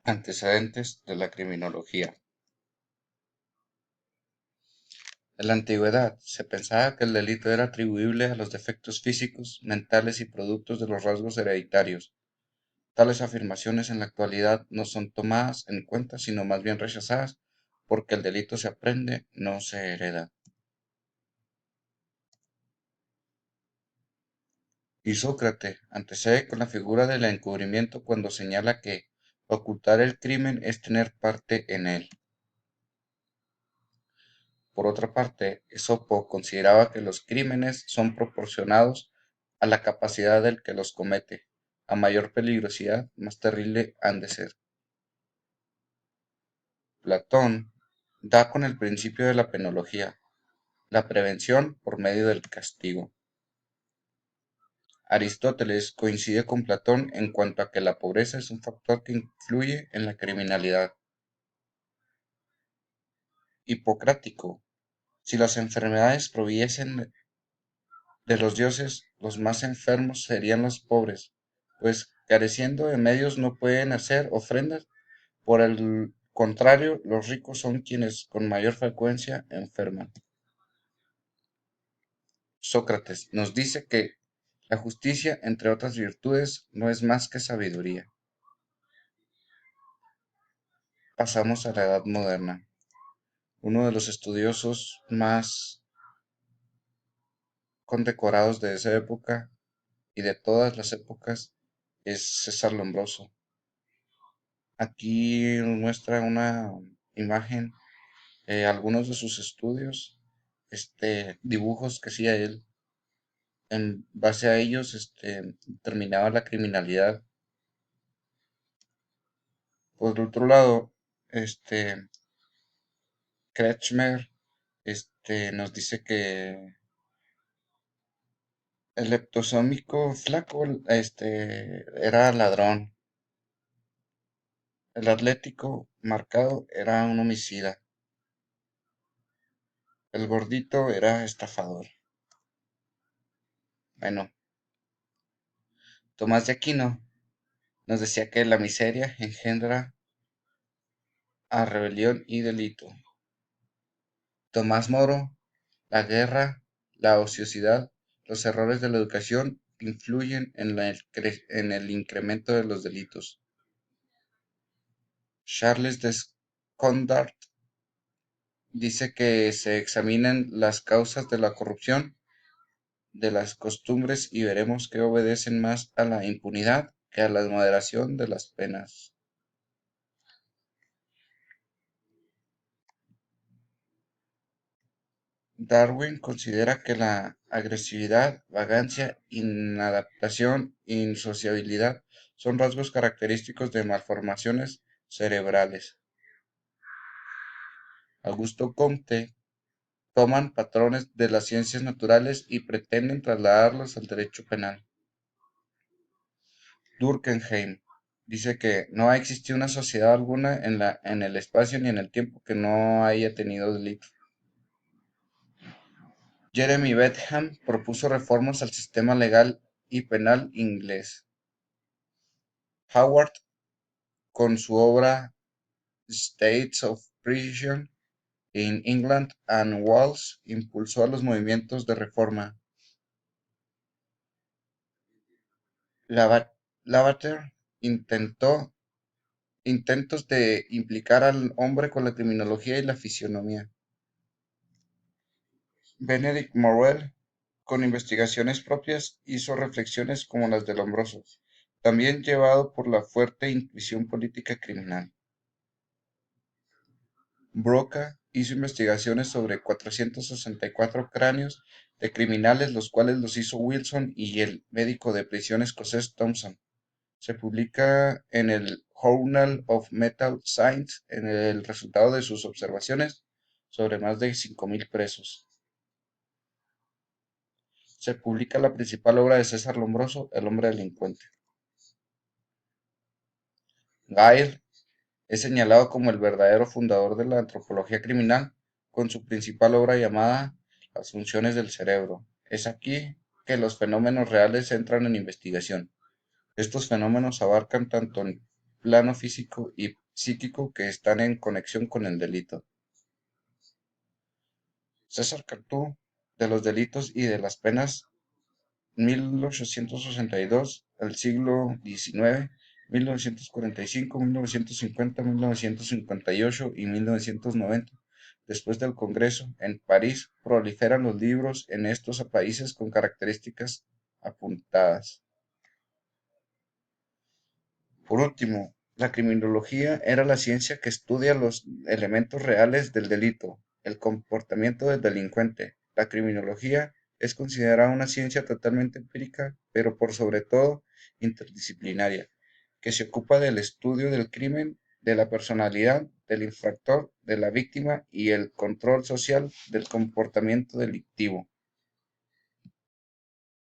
Antecedentes de la criminología. En la antigüedad, se pensaba que el delito era atribuible a los defectos físicos, mentales y productos de los rasgos hereditarios. Tales afirmaciones en la actualidad no son tomadas en cuenta, sino más bien rechazadas, porque el delito se aprende, no se hereda. Isócrates antecede con la figura del encubrimiento cuando señala que ocultar el crimen es tener parte en él. Por otra parte, Esopo consideraba que los crímenes son proporcionados a la capacidad del que los comete. A mayor peligrosidad, más terrible han de ser. Platón da con el principio de la penología, la prevención por medio del castigo. Aristóteles coincide con Platón en cuanto a que la pobreza es un factor que influye en la criminalidad. Hipocrático: si las enfermedades proviesen de los dioses, los más enfermos serían los pobres, pues careciendo de medios no pueden hacer ofrendas. Por el contrario, los ricos son quienes con mayor frecuencia enferman. Sócrates nos dice que la justicia, entre otras virtudes, no es más que sabiduría. Pasamos a la Edad Moderna. Uno de los estudiosos más condecorados de esa época y de todas las épocas es César Lombroso. Aquí nos muestra una imagen, algunos de sus estudios, dibujos que hacía él. En base a ellos, terminaba la criminalidad. Por otro lado, Kretschmer, nos dice que el leptosómico flaco, era ladrón. El atlético marcado era un homicida. El gordito era estafador. Bueno, Tomás de Aquino nos decía que la miseria engendra a rebelión y delito. Tomás Moro: la guerra, la ociosidad, los errores de la educación influyen en el incremento de los delitos. Charles Descondat dice que se examinen las causas de la corrupción, de las costumbres, y veremos que obedecen más a la impunidad que a la moderación de las penas. Darwin considera que la agresividad, vagancia, inadaptación e insociabilidad son rasgos característicos de malformaciones cerebrales. Augusto Comte toman patrones de las ciencias naturales y pretenden trasladarlos al derecho penal. Durkheim dice que no ha existido una sociedad alguna en el espacio ni en el tiempo que no haya tenido delitos. Jeremy Bentham propuso reformas al sistema legal y penal inglés. Howard, con su obra States of Prison in England and Wales, impulsó a los movimientos de reforma. Lavater intentos de implicar al hombre con la criminología y la fisionomía. Benedict Morrell, con investigaciones propias, hizo reflexiones como las de Lombroso, también llevado por la fuerte intuición política criminal. Broca hizo investigaciones sobre 464 cráneos de criminales, los cuales los hizo Wilson y el médico de prisión escocés Thompson. Se publica en el Journal of Mental Science en el resultado de sus observaciones sobre más de 5.000 presos. Se publica la principal obra de César Lombroso, El hombre delincuente. Gale es señalado como el verdadero fundador de la antropología criminal, con su principal obra llamada Las funciones del cerebro. Es aquí que los fenómenos reales entran en investigación. Estos fenómenos abarcan tanto plano físico y psíquico que están en conexión con el delito. César Cantú, de los delitos y de las penas, 1862, el siglo XIX, 1945, 1950, 1958 y 1990. Después del Congreso, en París, proliferan los libros en estos países con características apuntadas. Por último, la criminología era la ciencia que estudia los elementos reales del delito, el comportamiento del delincuente. La criminología es considerada una ciencia totalmente empírica, pero por sobre todo interdisciplinaria, que se ocupa del estudio del crimen, de la personalidad del infractor, de la víctima y el control social del comportamiento delictivo.